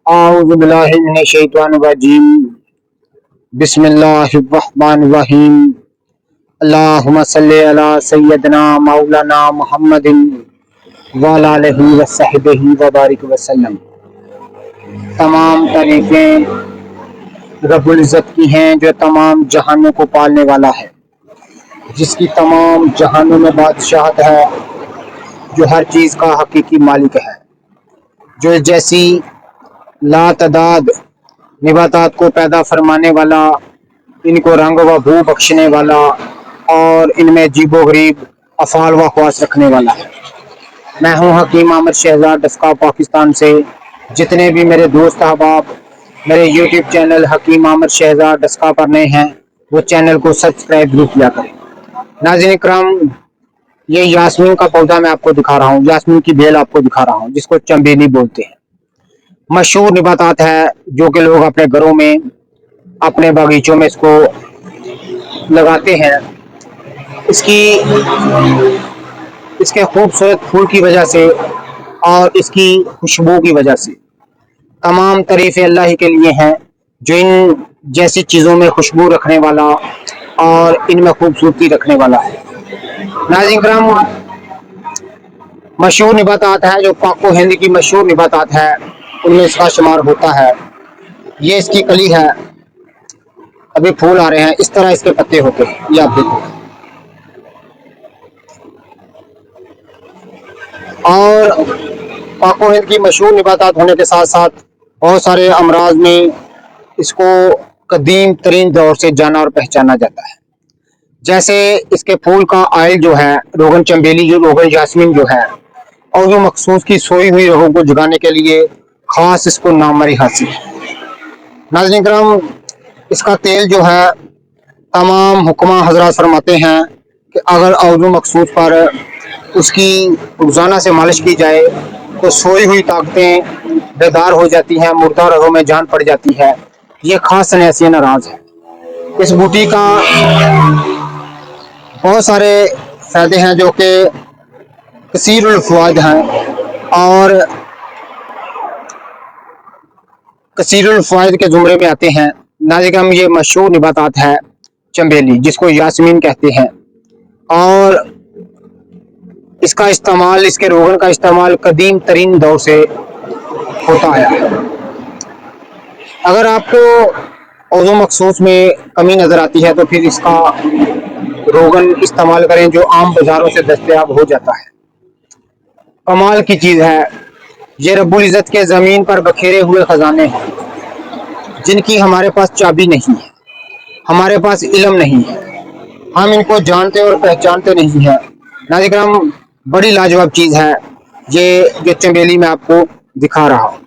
اعوذ باللہ من الشیطان الرجیم بسم اللہ الرحمن الرحیم اللہم صلی علی سیدنا مولانا محمد وعلی آلہ وصحبہ وبارک وسلم۔ تمام تعریفیں رب العزت کی ہیں جو تمام جہانوں کو پالنے والا ہے، جس کی تمام جہانوں میں بادشاہت ہے، جو ہر چیز کا حقیقی مالک ہے، جو جیسی لا تعداد نباتات کو پیدا فرمانے والا، ان کو رنگ و بو بخشنے والا اور ان میں عجیب و غریب افعال و خواص رکھنے والا ہے۔ میں ہوں حکیم عامر شہزاد ڈسکا پاکستان سے۔ جتنے بھی میرے دوست احباب میرے یوٹیوب چینل حکیم عامر شہزاد ڈسکا پر نئے ہیں، وہ چینل کو سبسکرائب ضرور کیا کریں۔ ناظرین اکرام، یہ یاسمین کا پودا میں آپ کو دکھا رہا ہوں، یاسمین کی بیل آپ کو دکھا رہا ہوں، جس کو چنبیلی بولتے ہیں۔ مشہور نباتات ہے جو کہ لوگ اپنے گھروں میں، اپنے باغیچوں میں اس کو لگاتے ہیں۔ اس کے خوبصورت پھول کی وجہ سے اور اس کی خوشبو کی وجہ سے تمام تعریفیں اللہ ہی کے لیے ہیں، جو ان جیسی چیزوں میں خوشبو رکھنے والا اور ان میں خوبصورتی رکھنے والا ہے۔ ناظرین کرام، مشہور نباتات ہے جو پاک و ہند کی مشہور نباتات ہے، ان میں اس کا شمار ہوتا ہے۔ یہ اس کی کلی ہے، ابھی پھول آ رہے ہیں، اس طرح اس کے پتے ہوتے ہیں، یہ آپ دیکھیں۔ اور پاک و ہند کی مشہور نباتات ہونے کے ساتھ ساتھ بہت سارے امراض میں اس کو قدیم ترین دور سے جانا اور پہچانا جاتا ہے۔ جیسے اس کے پھول کا آئل جو ہے، روغن چنبیلی، جو روغن جاسمین جو ہے، اور وہ مخصوص کی سوئی ہوئی روحوں کو جگانے کے لیے خاص اس کو ناموری حاصل ہے۔ ناظرین کرام، اس کا تیل جو ہے تمام حکماء حضرات فرماتے ہیں کہ اگر عضو مخصوص پر اس کی روزانہ سے مالش کی جائے تو سوئی ہوئی طاقتیں بیدار ہو جاتی ہیں، مردہ روحوں میں جان پڑ جاتی ہے۔ یہ خاص نحسین راز ہے۔ اس بوٹی کا بہت سارے فائدے ہیں جو کہ کثیر الفوائد ہیں، اور کثیر الفوائد کے زمرے میں آتے ہیں۔ ناظرین، یہ مشہور نباتات ہے چنبیلی، جس کو یاسمین کہتے ہیں، اور اس کا استعمال، اس کے روغن کا استعمال قدیم ترین دور سے ہوتا ہے۔ اگر آپ کو عضو مخصوص میں کمی نظر آتی ہے تو پھر اس کا روغن استعمال کریں جو عام بازاروں سے دستیاب ہو جاتا ہے۔ کمال کی چیز ہے، یہ رب العزت کے زمین پر بکھیرے ہوئے خزانے ہیں، جن کی ہمارے پاس چابی نہیں ہے، ہمارے پاس علم نہیں ہے، ہم ان کو جانتے اور پہچانتے نہیں ہیں۔ ناظرین، بڑی لاجواب چیز ہے یہ جو چنبیلی میں آپ کو دکھا رہا ہوں۔